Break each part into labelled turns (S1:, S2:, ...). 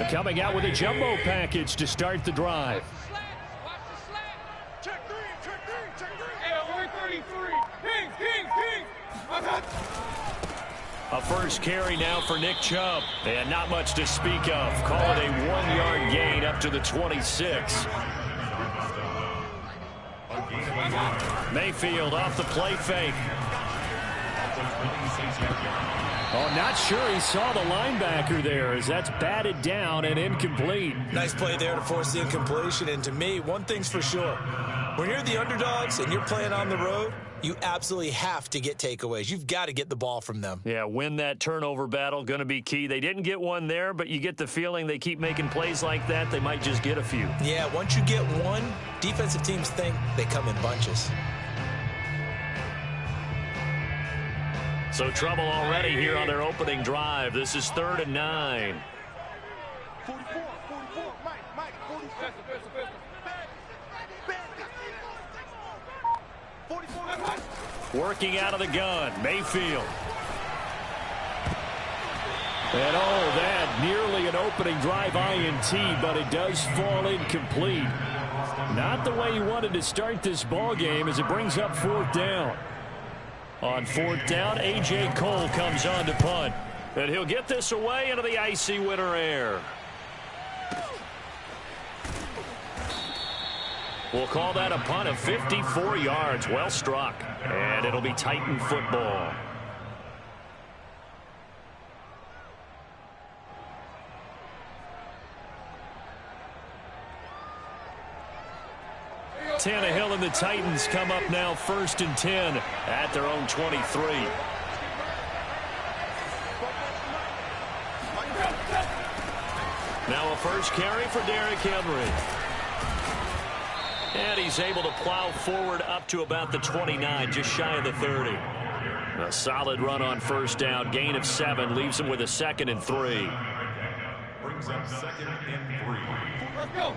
S1: coming out with a jumbo package to start the drive. A first carry now for Nick Chubb. And not much to speak of. Call it a 1-yard gain up to the 26. Mayfield off the play fake. Oh, not sure he saw the linebacker there as that's batted down and incomplete.
S2: Nice play there to force the incompletion. And to me, one thing's for sure. When you're the underdogs and you're playing on the road, you absolutely have to get takeaways. You've got to get the ball from them.
S1: Yeah, win that turnover battle, going to be key. They didn't get one there, but you get the feeling they keep making plays like that, they might just get a few.
S2: Yeah, once you get one, defensive teams think they come in bunches.
S1: So trouble already here on their opening drive. This is 3rd and 9.
S3: 44, Mike, 44. 44.
S1: Working out of the gun, Mayfield. And oh, that nearly an opening drive INT, but it does fall incomplete. Not the way he wanted to start this ball game as it brings up 4th down. On 4th down, A.J. Cole comes on to punt. And he'll get this away into the icy winter air. We'll call that a punt of 54 yards. Well struck. And it'll be Titan football. Tannehill and the Titans come up now 1st and 10 at their own 23. Now a first carry for Derrick Henry. And he's able to plow forward up to about the 29, just shy of the 30. A solid run on 1st down, gain of 7, leaves him with a 2nd and 3.
S4: Brings up 2nd and 3.
S3: Let's go.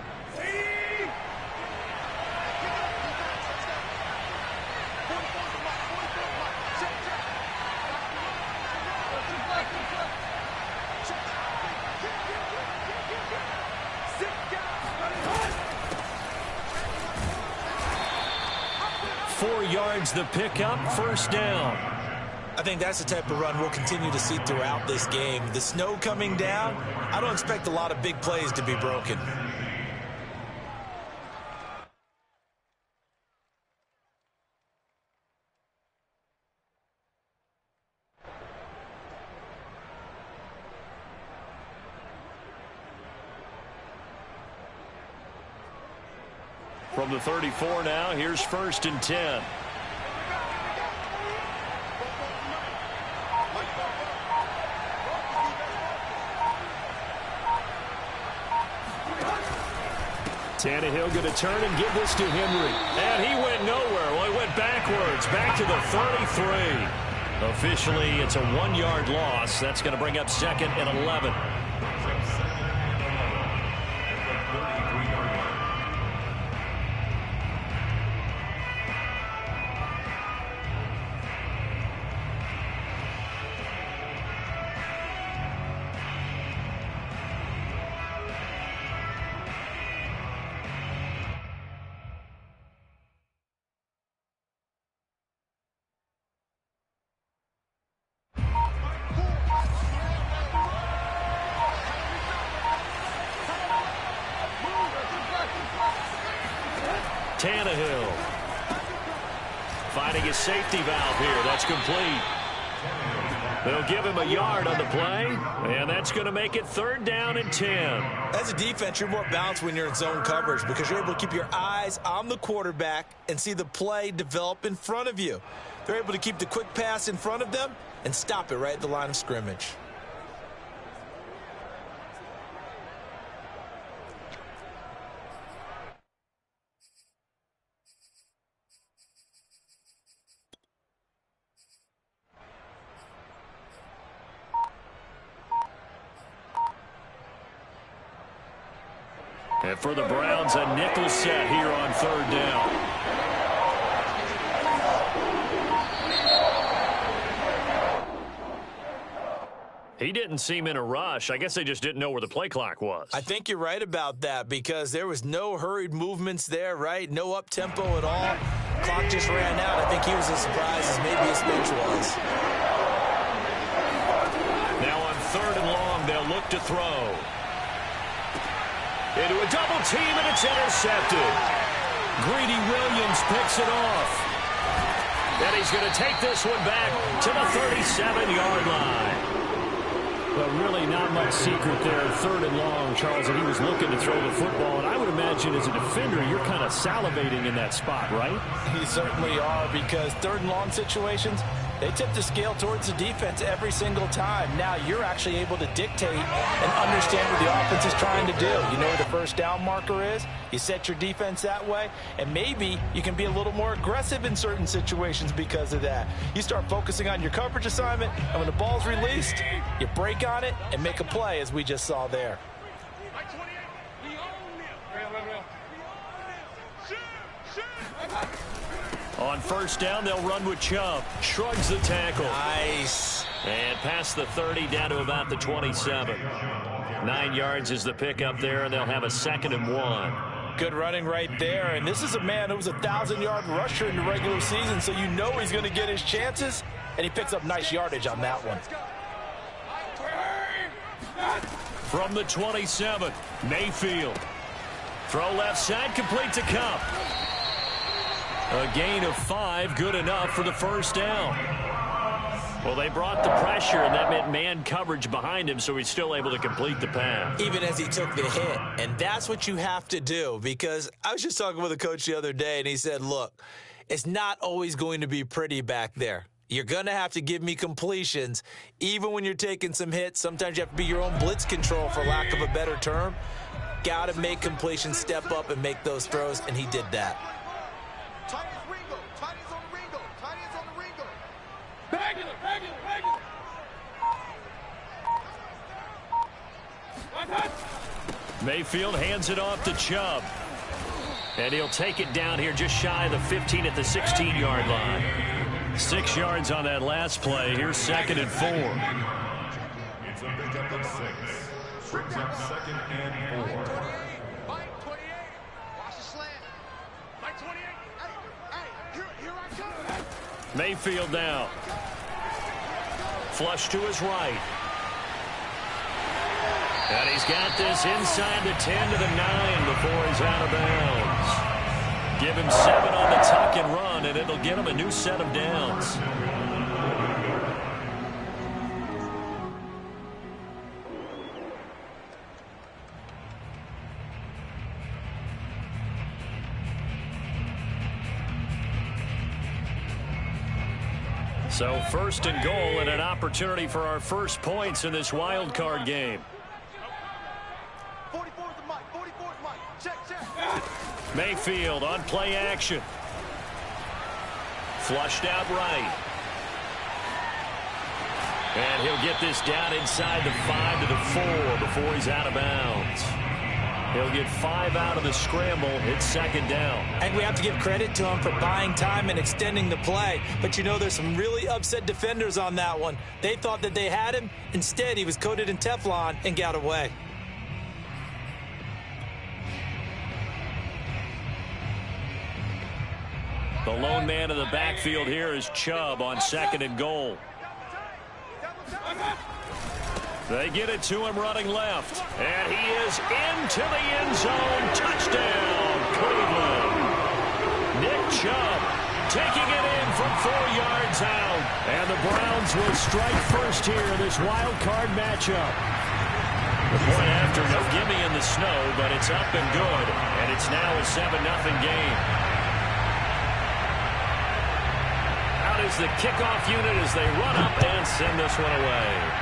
S1: 4 yards the pickup, 1st down.
S2: I think that's the type of run we'll continue to see throughout this game. The snow coming down, I don't expect a lot of big plays to be broken.
S1: From the 34 now, here's 1st and 10. Tannehill going to turn and give this to Henry. And he went nowhere. Well, he went backwards, back to the 33. Officially, it's a 1-yard loss. That's going to bring up 2nd and 11. Tannehill finding his safety valve here. That's complete. They'll give him a yard on the play, and that's going to make it 3rd down and 10.
S2: As a defense, you're more balanced when you're in zone coverage because you're able to keep your eyes on the quarterback and see the play develop in front of you. They're able to keep the quick pass in front of them and stop it right at the line of scrimmage.
S1: And for the Browns, a nickel set here on 3rd down. He didn't seem in a rush. I guess they just didn't know where the play clock was.
S2: I think you're right about that because there was no hurried movements there, right? No up-tempo at all. Clock just ran out. I think he was as surprised as maybe his bench was.
S1: Now on 3rd and long, they'll look to throw. Into a double team, and it's intercepted. Greedy Williams picks it off. And he's going to take this one back to the 37-yard line. But really not much secret there. 3rd and long, Charles, and he was looking to throw the football. And I would imagine as a defender, you're kind of salivating in that spot, right?
S2: You certainly are because 3rd and long situations, they tip the scale towards the defense every single time. Now you're actually able to dictate and understand what the offense is trying to do. You know where the first down marker is. You set your defense that way, and maybe you can be a little more aggressive in certain situations because of that. You start focusing on your coverage assignment, and when the ball's released, you break on it and make a play, as we just saw there.
S1: On 1st down, they'll run with Chubb. Shrugs the tackle.
S2: Nice.
S1: And past the 30 down to about the 27. 9 yards is the pickup there, and they'll have a 2nd and 1.
S2: Good running right there. And this is a man who was a 1,000-yard rusher in the regular season, so you know he's going to get his chances. And he picks up nice yardage on that one.
S1: From the 27, Mayfield. Throw left side, complete to Cup. A gain of 5, good enough for the 1st down. Well, they brought the pressure, and that meant man coverage behind him, so he's still able to complete the pass.
S2: Even as he took the hit. And that's what you have to do, because I was just talking with a coach the other day, and he said, look, it's not always going to be pretty back there. You're going to have to give me completions, even when you're taking some hits. Sometimes you have to be your own blitz control, for lack of a better term. Got to make completions, step up, and make those throws, and he did that.
S1: Mayfield hands it off to Chubb. And he'll take it down here just shy of the 15 at the 16-yard line. 6 yards on that last play. Here's 2nd and 4.
S4: It's a pickup of 6. Brings up 2nd and 4.
S3: Mike 28. Watch the slant. Mike 28. Hey, here I come.
S1: Mayfield now. Flush to his right. And he's got this inside the 10 to the 9 before he's out of bounds. Give him 7 on the tuck and run, and it'll get him a new set of downs. So 1st and goal and an opportunity for our first points in this wild card game.
S3: 44 is the mic. 44 is Mike. Check.
S1: Mayfield on play action. Flushed out right. And he'll get this down inside the 5 to the 4 before he's out of bounds. He'll get 5 out of the scramble. It's 2nd down.
S2: And we have to give credit to him for buying time and extending the play. But you know, there's some really upset defenders on that one. They thought that they had him. Instead, he was coated in Teflon and got away.
S1: The lone man in the backfield here is Chubb on 2nd and goal. They get it to him running left. And he is into the end zone. Touchdown, Cleveland. Nick Chubb taking it in from 4 yards out. And the Browns will strike first here in this wild card matchup. The point after, no gimme in the snow, but it's up and good. And it's now a 7-0 game. Out is the kickoff unit as they run up and send this one away.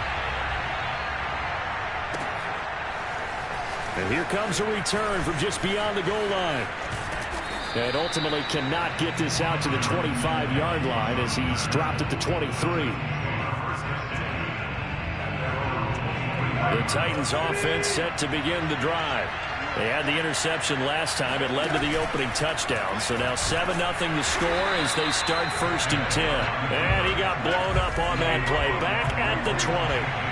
S1: And here comes a return from just beyond the goal line. And ultimately cannot get this out to the 25-yard line as he's dropped at the 23. The Titans offense set to begin the drive. They had the interception last time. It led to the opening touchdown. So now 7-0 the score as they start 1st and 10. And he got blown up on that play. Back at the 20.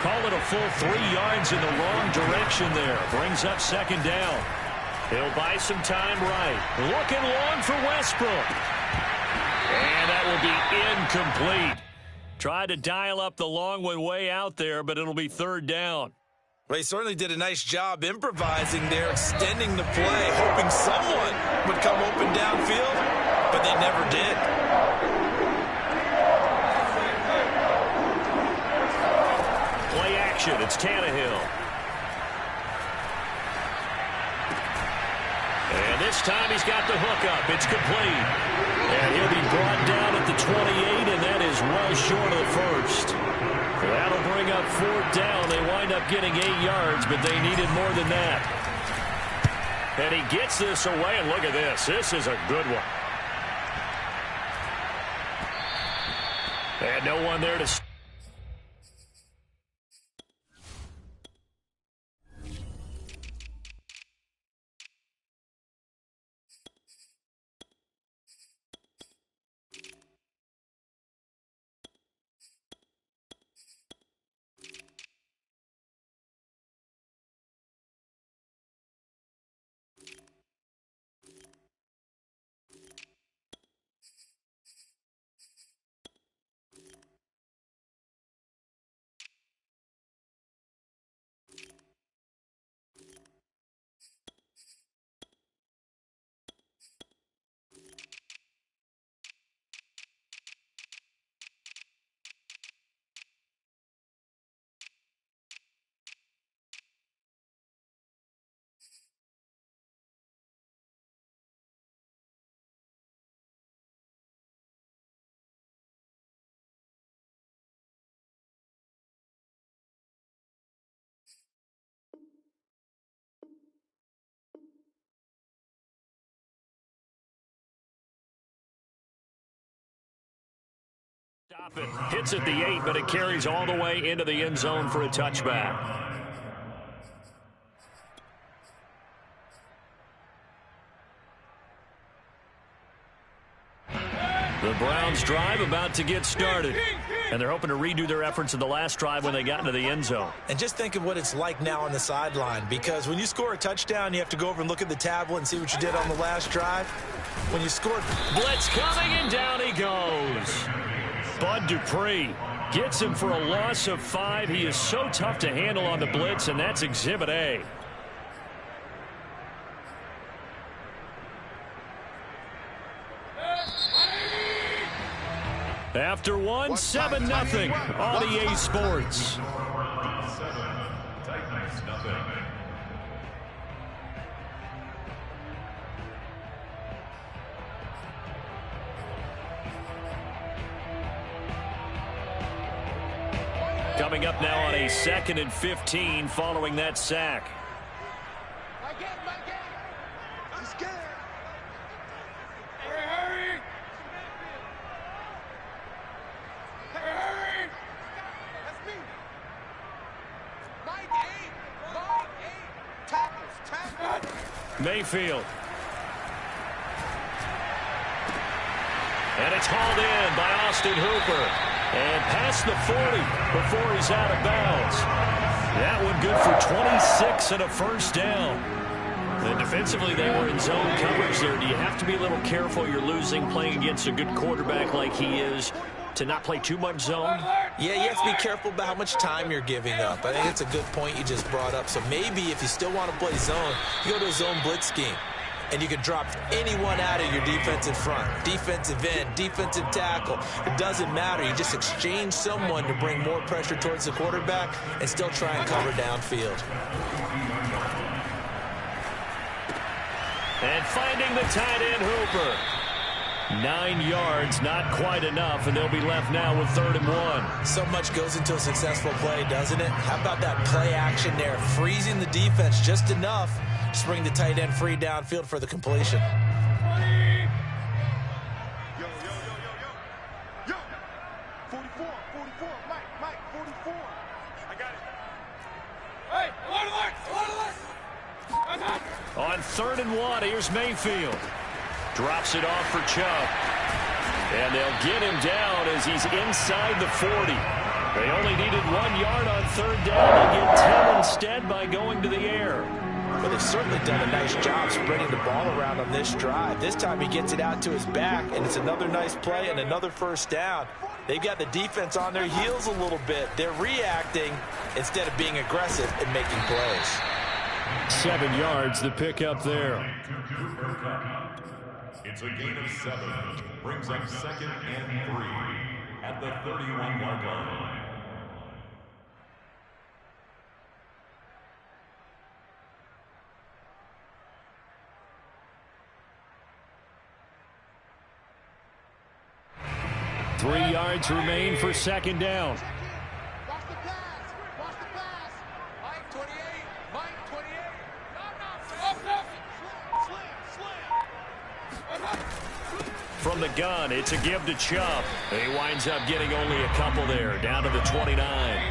S1: Call it a full 3 yards in the wrong direction there. Brings up second down. He'll buy some time right. Looking long for Westbrook. And that will be incomplete. Tried to dial up the long one way out there, but it'll be third down.
S2: Well, he certainly did a nice job improvising there, extending the play, hoping someone would come open downfield, but they never did.
S1: Play action. It's Tannehill. And this time he's got the hook up. It's complete. And he'll be brought down at the 28, and that is well short of the first. That'll bring up fourth down. They wind up getting 8 yards, but they needed more than that. And he gets this away, and look at this. This is a good one. And no one there to... Stop it. Hits at the 8, but it carries all the way into the end zone for a touchback. The Browns drive about to get started. And they're hoping to redo their efforts in the last drive when they got into the end zone.
S2: And just think of what it's like now on the sideline, because when you score a touchdown, you have to go over and look at the tablet and see what you did on the last drive. When you scored...
S1: Blitz coming, and down he goes. Bud Dupree gets him for a loss of 5. He is so tough to handle on the blitz, and that's Exhibit A. After 1, 7-0 on EA Sports. Coming up now on a 2nd and 15 following that sack.
S3: I'm scared. Hurry. Hurry. That's me. Mike 8. Tackles.
S1: Mayfield. And it's hauled in by Austin Hooper. And past the 40 before he's out of bounds. That one good for 26 and a first down. And defensively, they were in zone coverage there. Do you have to be a little careful? You're losing playing against a good quarterback like he is to not play too much zone?
S2: Yeah, you have to be careful about how much time you're giving up. I think it's a good point you just brought up. So maybe if you still want to play zone, you go to a zone blitz scheme. And you can drop anyone out of your defensive front, defensive end, defensive tackle. It doesn't matter. You just exchange someone to bring more pressure towards the quarterback and still try and cover downfield.
S1: And finding the tight end, Hooper. 9 yards, not quite enough, and they'll be left now with 3rd and 1.
S2: So much goes into a successful play, doesn't it? How about that play action there, freezing the defense just enough to bring the tight end free downfield for the completion.
S3: Yo. 44, Mike, 44. I got it. Hey,
S1: On 3rd and 1, here's Mayfield. Drops it off for Chubb. And they'll get him down as he's inside the 40. They only needed 1 yard on third down. They get 10 instead by going to the air.
S2: But they've certainly done a nice job spreading the ball around on this drive. This time he gets it out to his back, and it's another nice play and another first down. They've got the defense on their heels a little bit. They're reacting instead of being aggressive and making plays.
S1: 7 yards, the pickup there.
S4: It's a gain of 7. Brings up 2nd and 3 at the 31-yard line.
S1: Three yards remain for second down.
S3: Watch the pass. Watch the pass. Mike 28. Mike 28.
S1: From the gun, it's a give to Chubb. He winds up getting only a couple there, down to the 29.
S4: A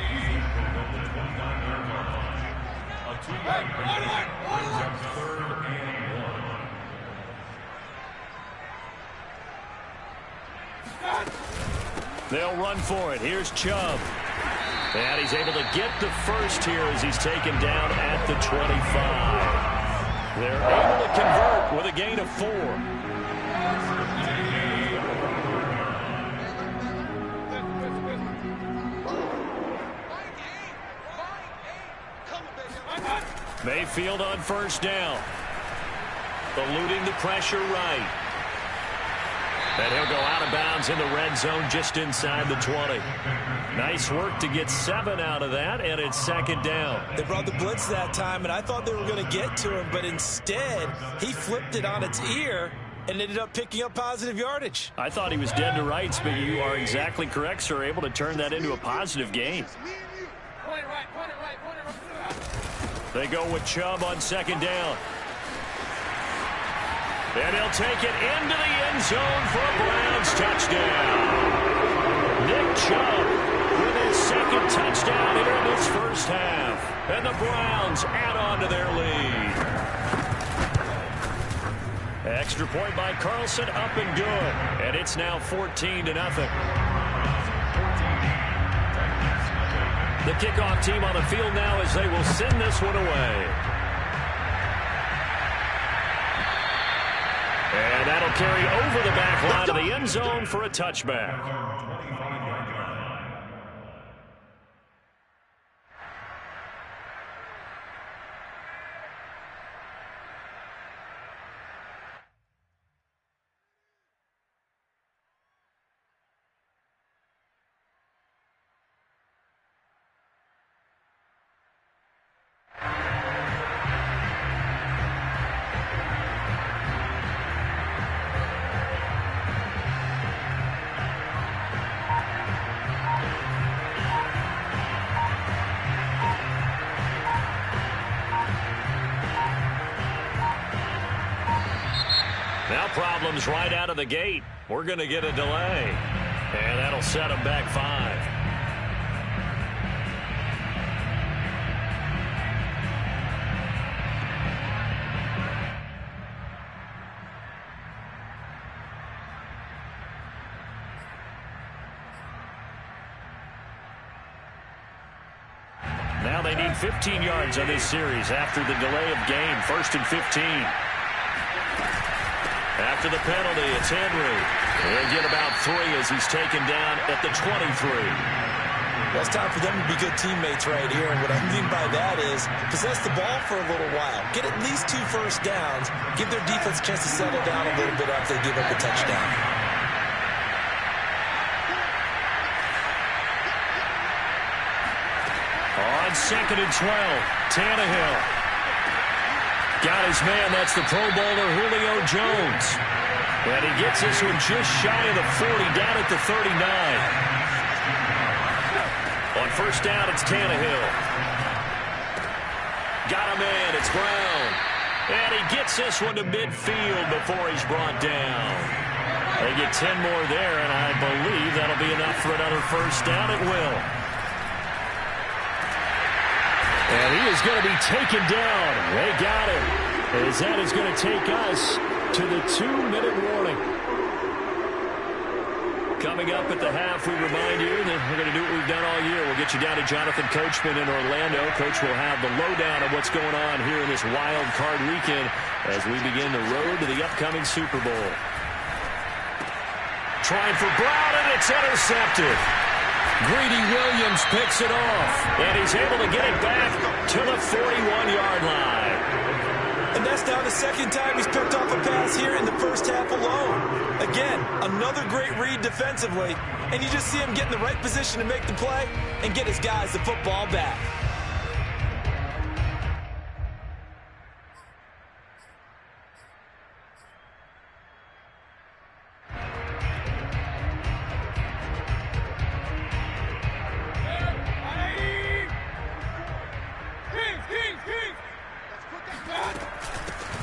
S4: 2-yard penalty brings up 3rd and 1.
S1: They'll run for it. Here's Chubb. And he's able to get the first here as he's taken down at the 25. They're able to convert with a gain of 4. Mayfield on first down. Eluding the pressure right. And he'll go out of bounds in the red zone just inside the 20. Nice work to get 7 out of that, and it's second down.
S2: They brought the blitz that time, and I thought they were going to get to him, but instead he flipped it on its ear and ended up picking up positive yardage.
S1: I thought he was dead to rights, but you are exactly correct, sir. Able to turn that into a positive gain. They go with Chubb on second down. And he'll take it into the end zone for a Browns touchdown. Nick Chubb with his second touchdown here in this first half. And the Browns add on to their lead. Extra point by Carlson, up and good. And it's now 14-0. The kickoff team on the field now as they will send this one away. And that'll carry over the back line of the end zone for a touchback. Now problems right out of the gate. We're going to get a delay. And that'll set them back 5. Now they need 15 yards on this series after the delay of game. 1st and 15. After the penalty, it's Henry. He'll get about 3 as he's taken down at the 23.
S2: Well, it's time for them to be good teammates right here. And what I mean by that is possess the ball for a little while. Get at least 2 first downs. Give their defense a chance to settle down a little bit after they give up a touchdown.
S1: On 2nd and 12, Tannehill. Got his man. That's the Pro Bowler Julio Jones. And he gets this one just shy of the 40, down at the 39. On first down, it's Tannehill. Got a man. It's Brown. And he gets this one to midfield before he's brought down. They get 10 more there, and I believe that'll be enough for another first down. It will. And he is going to be taken down. They got him. As that is going to take us to the 2-minute warning. Coming up at the half, we remind you that we're going to do what we've done all year. get you down to Jonathan Coachman in Orlando. Coach will have the lowdown of what's going on here in this wild card weekend as we begin the road to the upcoming Super Bowl. Trying for Brown, and it's intercepted. Greedy Williams picks it off, and he's able to get it back to the 41-yard line.
S2: And that's now the second time he's picked off a pass here in the first half alone. Again, another great read defensively, and you just see him get in the right position to make the play and get his guys the football back.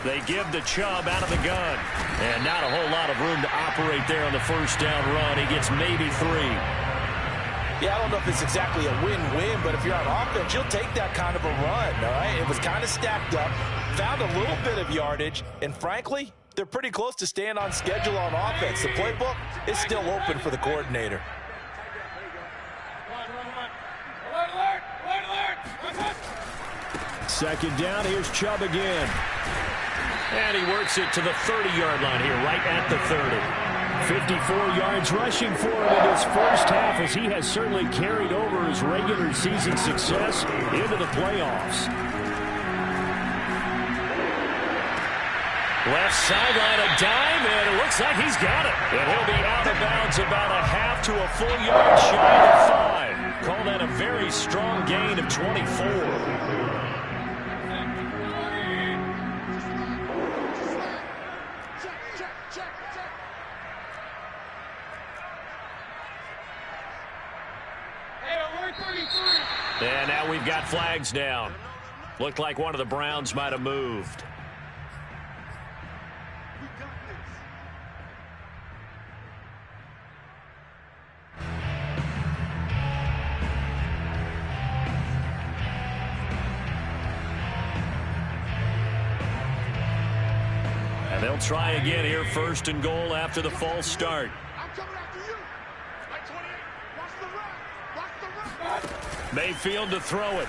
S1: They give the Chubb out of the gun. And not a whole lot of room to operate there on the first down run. He gets maybe 3.
S2: Yeah, I don't know if it's exactly a win-win, but if you're on offense, you'll take that kind of a run, all right? It was kind of stacked up, found a little bit of yardage, and frankly, they're pretty close to staying on schedule on offense. The playbook is still open for the coordinator.
S1: Second down, here's Chubb again. And he works it to the 30-yard line here, right at the 30. 54 yards rushing for him in his first half, as he has certainly carried over his regular season success into the playoffs. Left sideline, a dive, and it looks like he's got it. And he'll be out of bounds about a half to a full yard shy of 5. Call that a very strong gain of 24. And now we've got flags down. Looked like one of the Browns might have moved. And they'll try again here, first and goal after the false start.
S3: I'm coming after you. Like 28. Watch the run. Watch the run.
S1: Mayfield to throw it.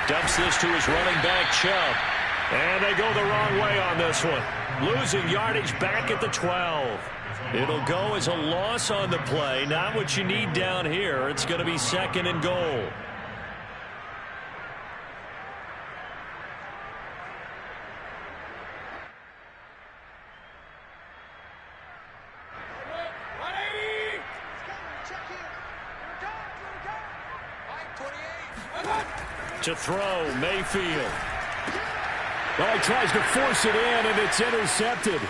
S1: Dumps this to his running back, Chubb. And they go the wrong way on this one. Losing yardage back at the 12. It'll go as a loss on the play. Not what you need down here. It's going to be second and goal. To throw, Mayfield. Well, he tries to force it in, and it's intercepted.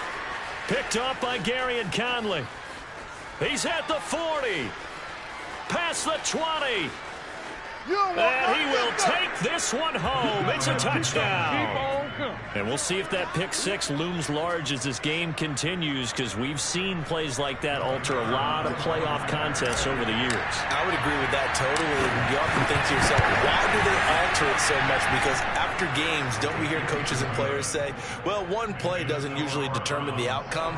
S1: Picked up by Garyon Conley. He's at the 40. Past the 20. And he will take this one home. It's a touchdown. And we'll see if that pick six looms large as this game continues, because we've seen plays like that alter a lot of playoff contests over the years.
S2: I would agree with that totally. You often think to yourself, why do they alter it so much? Because after games, don't we hear coaches and players say, well, one play doesn't usually determine the outcome.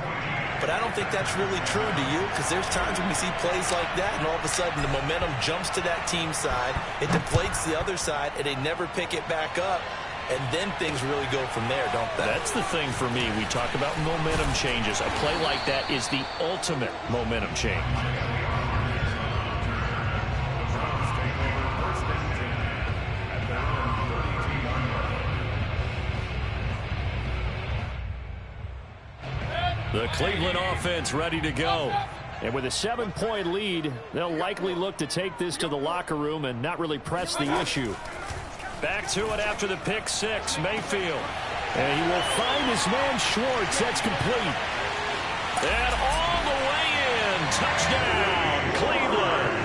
S2: But I don't think that's really true, do you? Because there's times when we see plays like that, and all of a sudden the momentum jumps to that team side, it deflates the other side, and they never pick it back up. And then things really go from there, don't they?
S1: That's the thing for me. We talk about momentum changes. A play like that is the ultimate momentum change. The Cleveland offense ready to go. And with a 7-point lead, they'll likely look to take this to the locker room and not really press the issue. Back to it after the pick six, Mayfield. And he will find his man Schwartz. That's complete. And all the way in. Touchdown, Cleveland.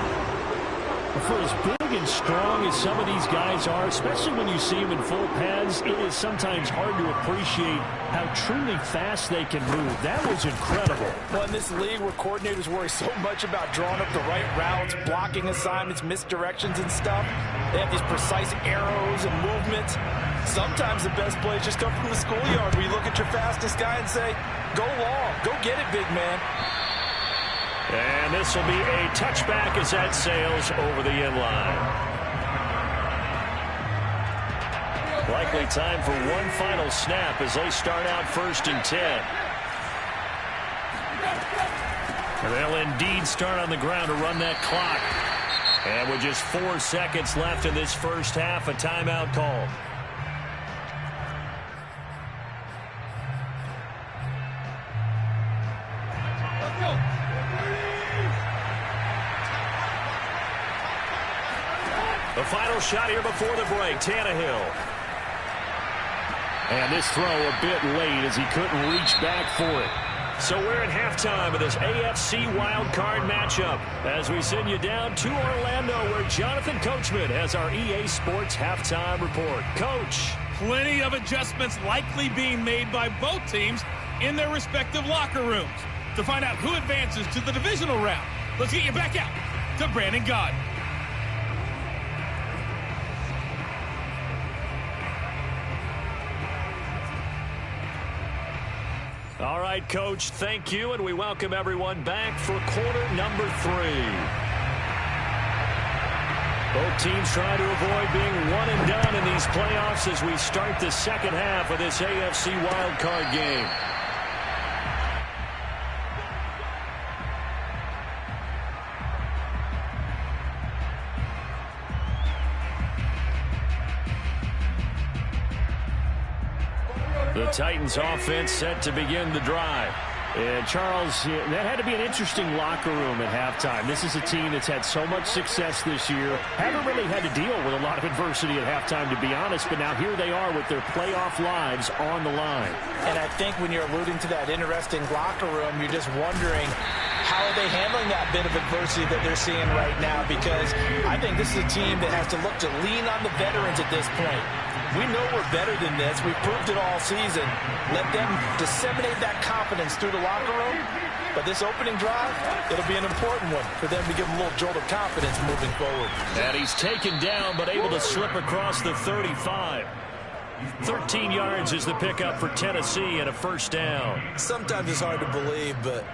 S1: For as big and strong as some of these guys are, especially when you see them in full pads, it is sometimes hard to appreciate how truly fast they can move. That was incredible.
S2: Well, in this league where coordinators worry so much about drawing up the right routes, blocking assignments, misdirections and stuff, they have these precise arrows and movements. Sometimes the best plays just come from the schoolyard where you look at your fastest guy and say, go long, go get it, big man.
S1: And this will be a touchback as that sails over the inline. Likely time for one final snap as they start out 1st and 10. And they'll indeed start on the ground to run that clock. And with just 4 seconds left in this first half, a timeout called. The final shot here before the break, Tannehill. And this throw a bit late as he couldn't reach back for it. So we're at halftime of this AFC wildcard matchup as we send you down to Orlando where Jonathan Coachman has our EA Sports halftime report. Coach.
S5: Plenty of adjustments likely being made by both teams in their respective locker rooms. To find out who advances to the divisional round, let's get you back out to Brandon Gaudin.
S1: All right, Coach, thank you, and we welcome everyone back for quarter number 3. Both teams trying to avoid being one and done in these playoffs as we start the second half of this AFC wildcard game. The Titans offense set to begin the drive. And Charles, that had to be an interesting locker room at halftime. This is a team that's had so much success this year. Haven't really had to deal with a lot of adversity at halftime, to be honest. But now here they are with their playoff lives on the line.
S2: And I think when you're alluding to that interesting locker room, you're just wondering how are they handling that bit of adversity that they're seeing right now? Because I think this is a team that has to look to lean on the veterans at this point. We know we're better than this. We've proved it all season. Let them disseminate that confidence through the locker room. But this opening drive, it'll be an important one for them to give them a little jolt of confidence moving forward.
S1: And he's taken down but able to slip across the 35. 13 yards is the pickup for Tennessee and a first down.
S2: Sometimes it's hard to believe, but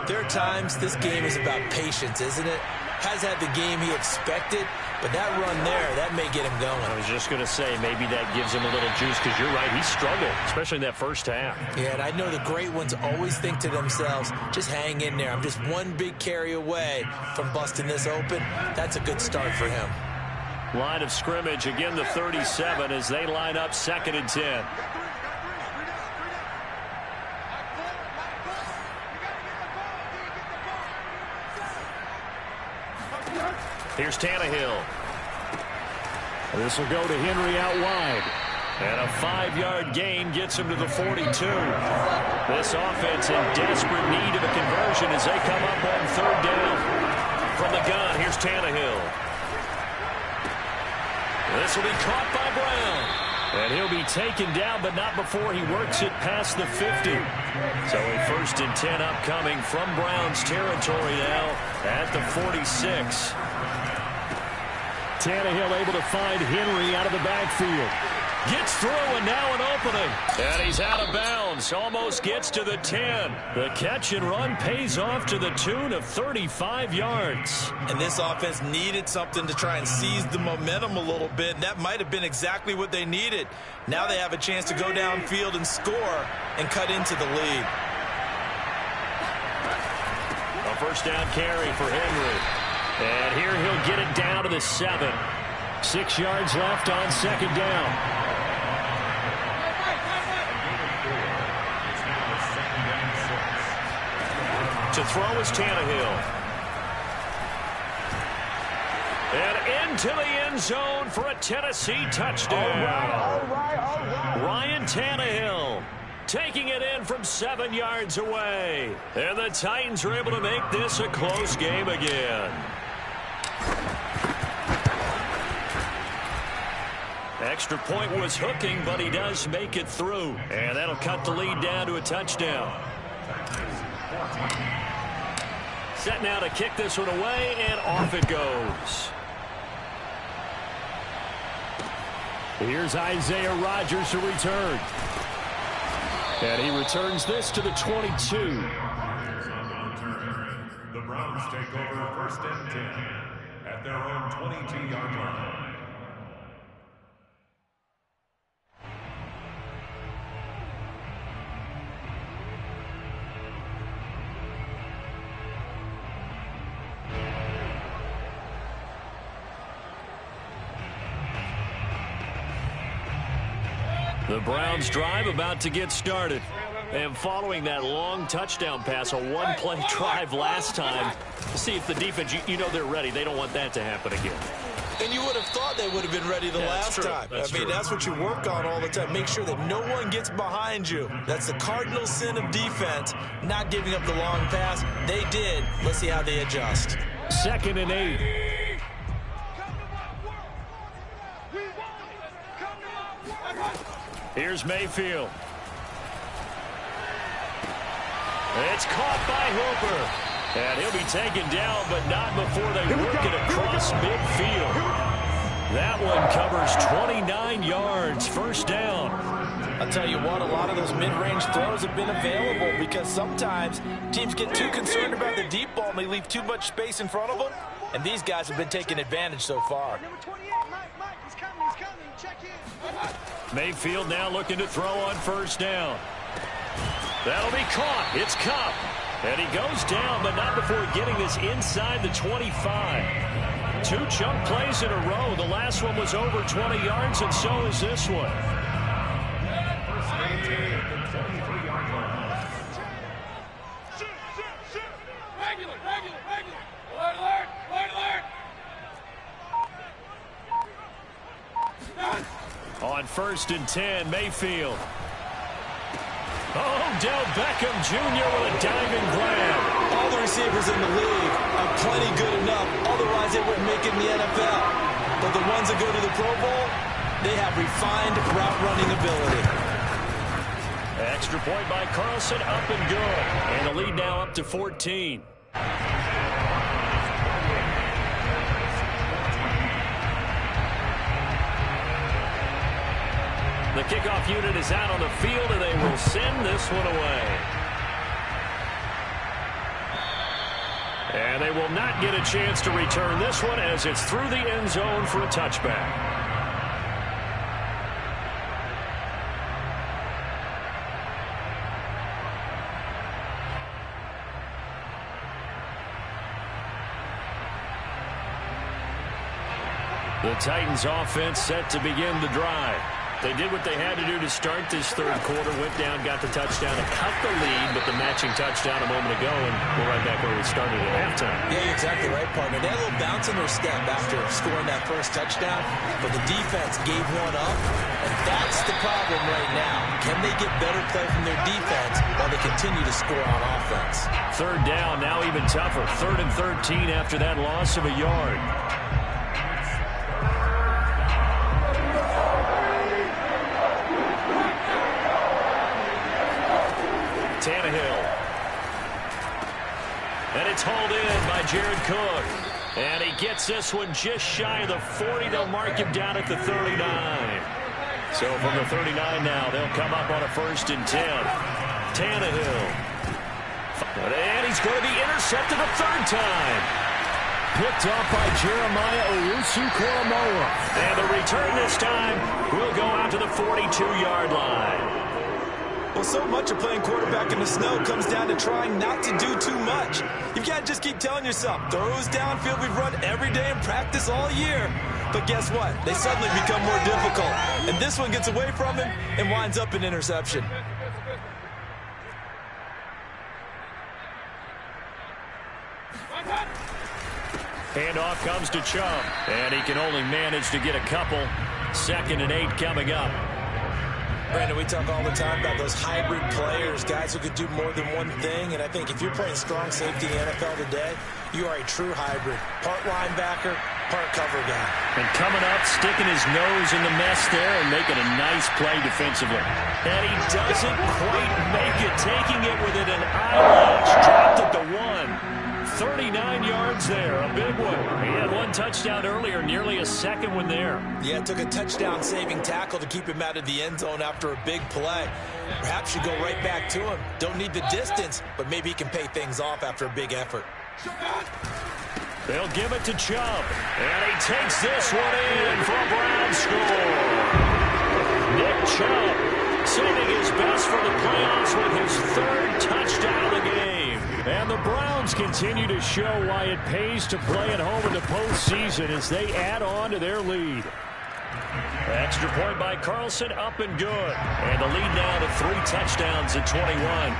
S2: there are times this game is about patience, isn't it? Has had the game he expected, but that run there, that may get him going.
S1: I was just going to say, maybe that gives him a little juice because you're right, he struggled, especially in that first half.
S2: Yeah, and I know the great ones always think to themselves, just hang in there. I'm just one big carry away from busting this open. That's a good start for him.
S1: Line of scrimmage, again the 37 as they line up 2nd and 10. Here's Tannehill. This will go to Henry out wide. And a 5-yard gain gets him to the 42. This offense in desperate need of a conversion as they come up on 3rd down. From the gun, here's Tannehill. This will be caught by Brown. And he'll be taken down, but not before he works it past the 50. So a 1st and 10 upcoming from Brown's territory now at the 46. Tannehill able to find Henry out of the backfield. Gets through and now an opening. And he's out of bounds. Almost gets to the 10. The catch and run pays off to the tune of 35 yards.
S2: And this offense needed something to try and seize the momentum a little bit. And that might have been exactly what they needed. Now they have a chance to go downfield and score and cut into the lead.
S1: A first down carry for Henry. And here he'll get it down to the 7. 6 yards left on 2nd down. To throw is Tannehill. And into the end zone for a Tennessee touchdown. All right. Ryan Tannehill taking it in from 7 yards away. And the Titans are able to make this a close game again. Extra point was hooking, but he does make it through. And that'll cut the lead down to a touchdown. Set now to kick this one away, and off it goes. Here's Isaiah Rodgers to return. And he returns this to the 22.
S4: The Browns first and 10 at their own 22-yard line.
S1: The Browns drive about to get started. And following that long touchdown pass, a one-play drive last time, to see if the defense, you know they're ready. They don't want that to happen again.
S2: And you would have thought they would have been ready the last time. That's what you work on all the time. Make sure that no one gets behind you. That's the cardinal sin of defense, not giving up the long pass. They did. Let's see how they adjust.
S1: 2nd and 8. Here's Mayfield. It's caught by Hooper. And he'll be taken down, but not before they work it across midfield. That one covers 29 yards. First down.
S2: I'll tell you what, a lot of those mid-range throws have been available because sometimes teams get too concerned about the deep ball and they leave too much space in front of them. And these guys have been taking advantage so far.
S3: Number 28, Mike, he's coming, check in.
S1: Mayfield now looking to throw on first down. That'll be caught. It's Kupp. And he goes down, but not before getting this inside the 25. 2 chunk plays in a row. The last one was over 20 yards, and so is this one.
S4: First and 10 at the 23-yard line.
S3: Regular. Alert.
S1: On 1st and 10, Mayfield. Oh, Del Beckham Jr. with a diving grab.
S2: All the receivers in the league are plenty good enough. Otherwise, they wouldn't make it in the NFL. But the ones that go to the Pro Bowl, they have refined route running ability.
S1: Extra point by Carlson, up and good. And the lead now up to 14. The kickoff unit is out on the field, and they will send this one away. And they will not get a chance to return this one as it's through the end zone for a touchback. The Titans offense set to begin the drive. They did what they had to do to start this third quarter, went down, got the touchdown to cut the lead, but the matching touchdown a moment ago, and we're right back where we started at halftime.
S2: Yeah, you're exactly right, partner. They had a little bounce in their step after scoring that first touchdown, but the defense gave one up, and that's the problem right now. Can they get better play from their defense while they continue to score on offense?
S1: Third down, now even tougher. 3rd and 13 after that loss of a yard. Tannehill. And it's hauled in by Jared Cook. And he gets this one just shy of the 40. They'll mark him down at the 39. So from the 39 now, they'll come up on a 1st and 10. Tannehill. And he's going to be intercepted a 3rd time. Picked up by Jeremiah Owusu-Koramoah. And the return this time will go out to the 42-yard line.
S2: Well, so much of playing quarterback in the snow comes down to trying not to do too much. You've got to just keep telling yourself, throws downfield we've run every day in practice all year. But guess what? They suddenly become more difficult. And this one gets away from him and winds up an interception.
S1: Handoff comes to Chubb. And he can only manage to get a couple. 2nd and 8 coming up.
S2: Brandon, we talk all the time about those hybrid players, guys who could do more than one thing. And I think if you're playing strong safety in the NFL today, you are a true hybrid. Part linebacker, part cover guy.
S1: And coming up, sticking his nose in the mess there and making a nice play defensively. And he doesn't quite make it, taking it within an eyelash. Dropped at the 1. 39 yards there, a big one. He had one touchdown earlier, nearly a second one there.
S2: Yeah, it took a touchdown-saving tackle to keep him out of the end zone after a big play. Perhaps you go right back to him. Don't need the distance, but maybe he can pay things off after a big effort.
S1: They'll give it to Chubb. And he takes this one in for a Brown score. Nick Chubb saving his best for the playoffs with his third touchdown of the game. And the Browns continue to show why it pays to play at home in the postseason as they add on to their lead. Extra point by Carlson, up and good. And the lead now to 3 touchdowns at 21.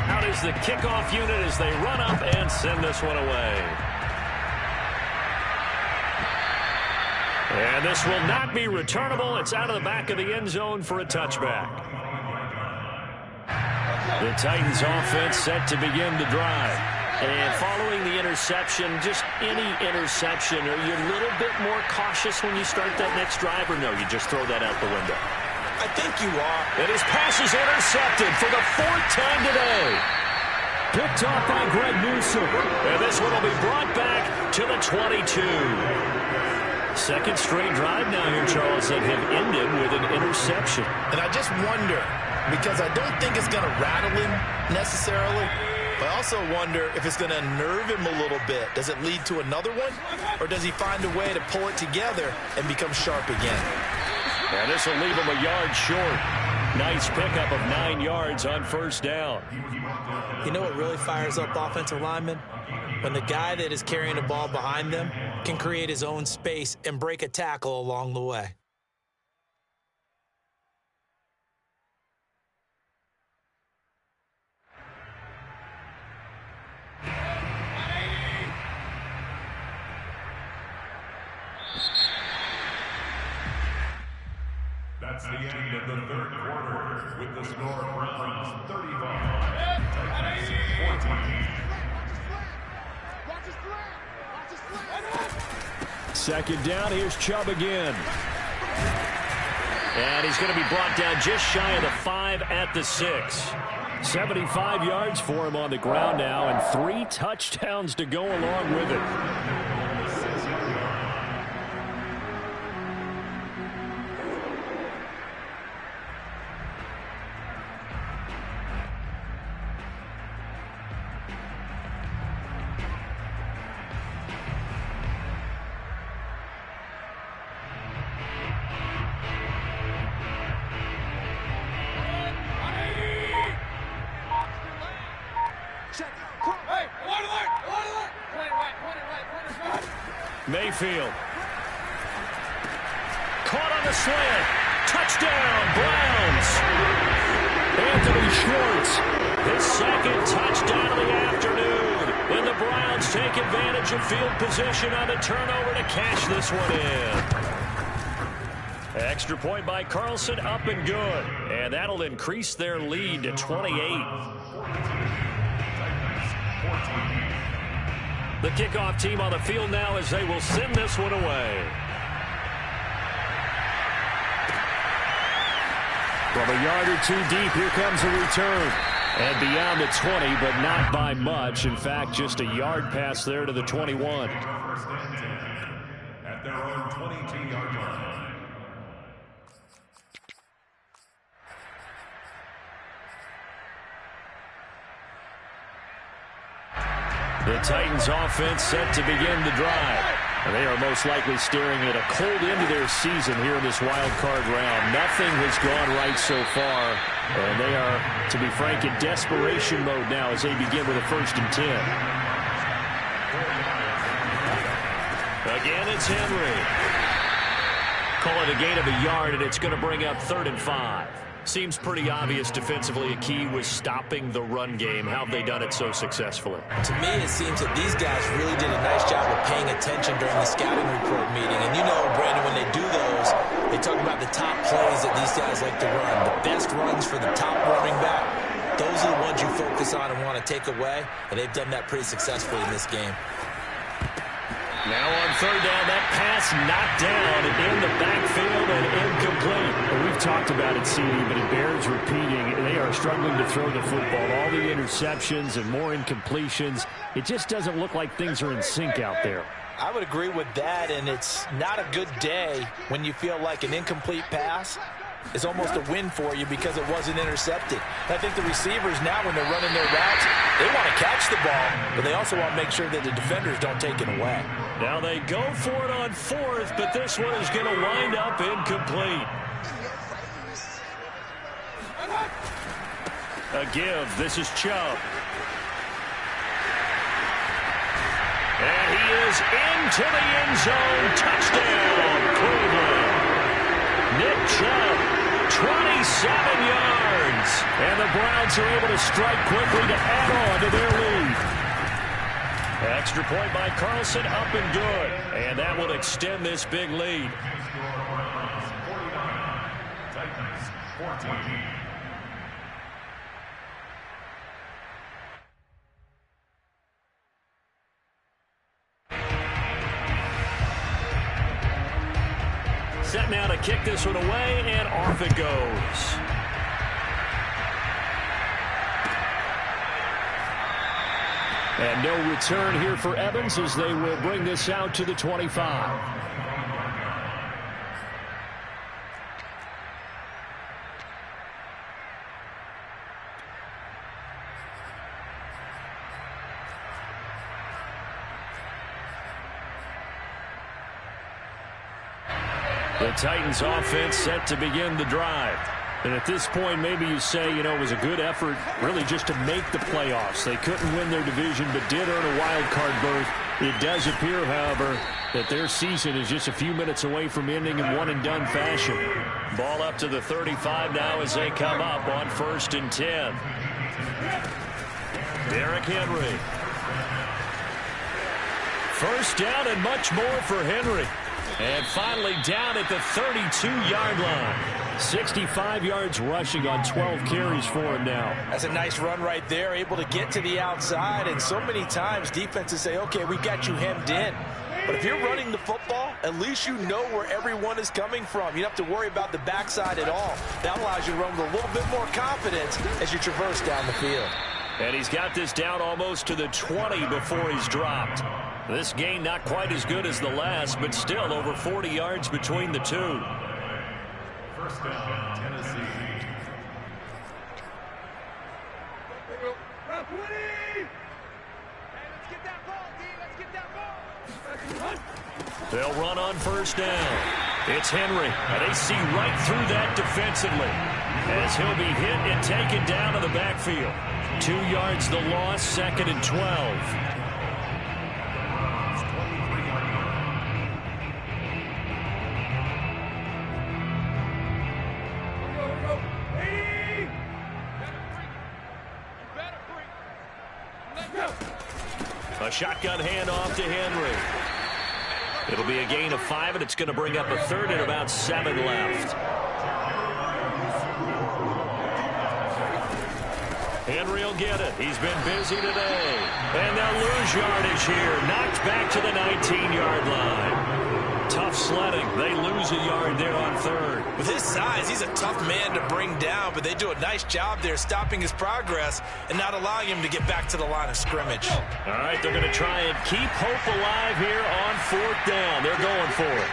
S1: Out is the kickoff unit as they run up and send this one away. And this will not be returnable. It's out of the back of the end zone for a touchback. The Titans offense set to begin the drive. And following the interception, just any interception, are you a little bit more cautious when you start that next drive, or no, you just throw that out the window?
S2: I think you are.
S1: And his pass is intercepted for the 4th time today. Picked off by Greg Newsome. And this one will be brought back to the 22. Second straight drive now here, Charles, that have ended with an interception.
S6: And I just wonder, because I don't think it's going to rattle him necessarily, but I also wonder if it's going to unnerve him a little bit. Does it lead to another one? Or does he find a way to pull it together and become sharp again?
S1: And this will leave him a yard short. Nice pickup of 9 yards on first down.
S2: You know what really fires up offensive linemen? When the guy that is carrying the ball behind them can create his own space and break a tackle along the way.
S4: That's the end of the third quarter with the score Browns 35, Titans 14.
S1: Second down, here's Chubb again. And he's going to be brought down just shy of the 5 at the 6. 75 yards for him on the ground now, and 3 touchdowns to go along with it. Mayfield. Caught on the slant. Touchdown, Browns. Anthony Schwartz, his second touchdown of the afternoon. And the Browns take advantage of field position on the turnover to cash this one in. Extra point by Carlson, up and good. And that'll increase their lead to 28. The kickoff team on the field now as they will send this one away. From a yard or 2 deep, here comes a return. And beyond the 20, but not by much. In fact, just a yard pass there to the 21.
S4: At their own 22-yard line.
S1: The Titans offense set to begin the drive. And they are most likely staring at a cold end to their season here in this wild card round. Nothing has gone right so far. And they are, to be frank, in desperation mode now as they begin with a 1st and 10. Again, it's Henry. Call it a gain of a yard, and it's going to bring up 3rd and 5. Seems pretty obvious defensively a key was stopping the run game. How have they done it so successfully?
S2: To me, it seems that these guys really did a nice job of paying attention during the scouting report meeting. And you know, Brandon, when they do those, they talk about the top plays that these guys like to run. The best runs for the top running back. Those are the ones you focus on and want to take away. And they've done that pretty successfully in this game.
S1: Now on 3rd down, that pass knocked down in the backfield and incomplete. And we've talked about it, CD, but it bears repeating. They are struggling to throw the football. All the interceptions and more incompletions. It just doesn't look like things are in sync out there.
S2: I would agree with that, and it's not a good day when you feel like an incomplete pass
S6: is almost a win for you because it wasn't intercepted. And I think the receivers now, when they're running their routes, they want to catch the ball, but they also want to make sure that the defenders don't take it away.
S1: Now they go for it on fourth, but this one is going to wind up incomplete. A give. This is Chubb. And he is into the end zone. Touchdown, Cleveland. Nick Chubb, 27 yards. And the Browns are able to strike quickly to add on to their lead. Extra point by Carlson, up and good. And that will extend this big lead.
S4: Titans 14.
S1: Set now to kick this one away, and off it goes. And no return here for Evans as they will bring this out to the 25. The Titans offense set to begin the drive. And at this point, maybe you say, you know, it was a good effort really just to make the playoffs. They couldn't win their division but did earn a wild card berth. It does appear, however, that their season is just a few minutes away from ending in one-and-done fashion. Ball up to the 35 now as they come up on 1st and 10. Derrick Henry. First down and much more for Henry. And finally down at the 32-yard line. 65 yards rushing on 12 carries for him now.
S6: That's a nice run right there, able to get to the outside. And so many times defenses say, okay, we got you hemmed in. But if you're running the football, at least you know where everyone is coming from. You don't have to worry about the backside at all. That allows you to run with a little bit more confidence as you traverse down the field.
S1: And he's got this down almost to the 20 before he's dropped. This gain not quite as good as the last, but still over 40 yards between the two.
S4: First down, Tennessee.
S1: They'll run on first down. It's Henry, and they see right through that defensively as he'll be hit and taken down to the backfield. 2 yards the loss, 2nd and 12. A shotgun handoff to Henry. It'll be a gain of 5, and it's going to bring up a 3rd and about 7 left. Henry will get it. He's been busy today. And they'll lose yardage here. Knocked back to the 19-yard line. Tough sledding. They lose a yard there on 3rd.
S6: With his size, he's a tough man to bring down, but they do a nice job there stopping his progress and not allowing him to get back to the line of scrimmage.
S1: All right, they're going to try and keep hope alive here on 4th down. They're going for it.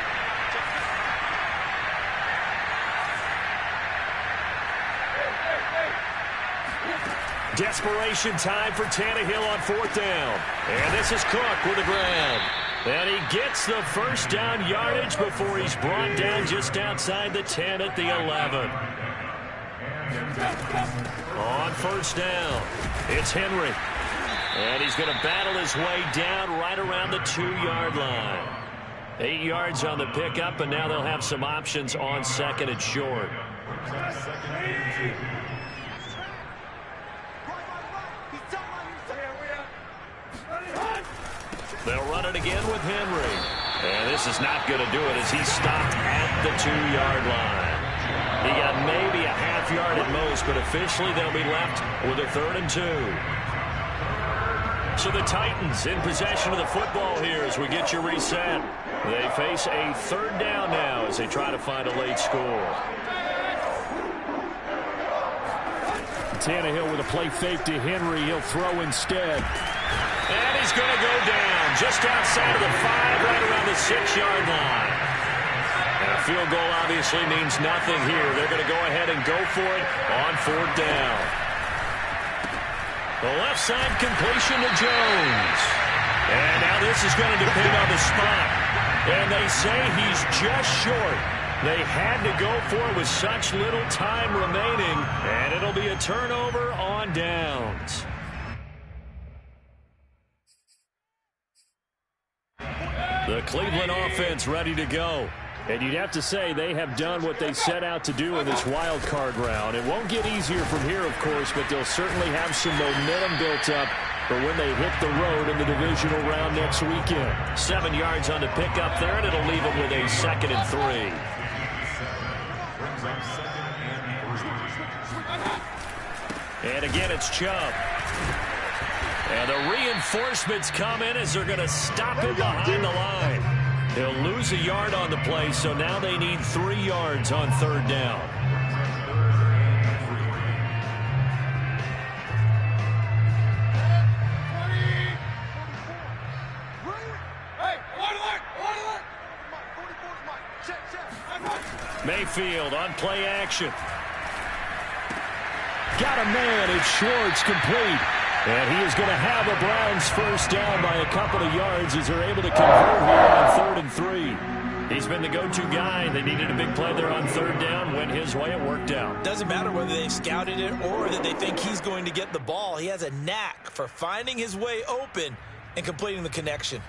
S1: Desperation time for Tannehill on 4th down. And this is Cook with the grab. And he gets the first down yardage before he's brought down just outside the 10 at the 11. On first down, it's Henry. And he's going to battle his way down right around the 2-yard line. 8 yards on the pickup, and now they'll have some options on 2nd and short. They'll run it again with Henry. And this is not going to do it as he's stopped at the 2-yard line. He got maybe a half yard at most, but officially they'll be left with a 3rd and 2. So the Titans in possession of the football here as we get you reset. They face a 3rd down now as they try to find a late score. Tannehill with a play fake to Henry. He'll throw instead. And he's going to go down just outside of the 5, right around the 6-yard line. And a field goal obviously means nothing here. They're going to go ahead and go for it on 4th down. The left side completion to Jones. And now this is going to depend on the spot. And they say he's just short. They had to go for it with such little time remaining. And it'll be a turnover on downs. The Cleveland offense ready to go. And you'd have to say they have done what they set out to do in this wild card round. It won't get easier from here, of course, but they'll certainly have some momentum built up for when they hit the road in the divisional round next weekend. 7 yards on the pickup there, and it'll leave them with a 2nd and 3. And again, it's Chubb. And the reinforcements come in as they're going to stop him behind the line. He'll lose a yard on the play, so now they need 3 yards on 3rd down. Mayfield on play action. Got a man. It's Schwartz, complete. And he is going to have a Browns 1st down by a couple of yards as they're able to convert here on 3rd and 3. He's been the go-to guy. They needed a big play there on 3rd down. Went his way. It worked out.
S2: Doesn't matter whether they've scouted it or that they think he's going to get the ball. He has a knack for finding his way open and completing the connection.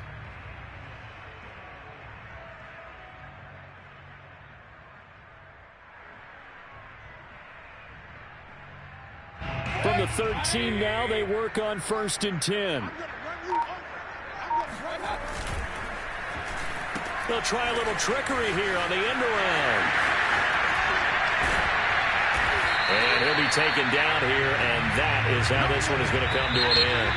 S1: From the 13 now, they work on 1st and 10. They'll try a little trickery here on the end around. And he'll be taken down here, and that is how this one is going to come to an end.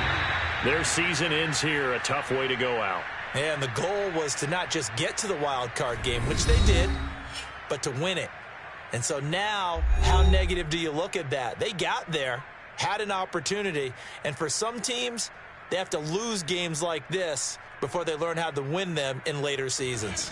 S1: Their season ends here, a tough way to go out.
S2: And the goal was to not just get to the wild card game, which they did, but to win it. And so now, how negative do you look at that? They got there, had an opportunity, and for some teams, they have to lose games like this before they learn how to win them in later seasons.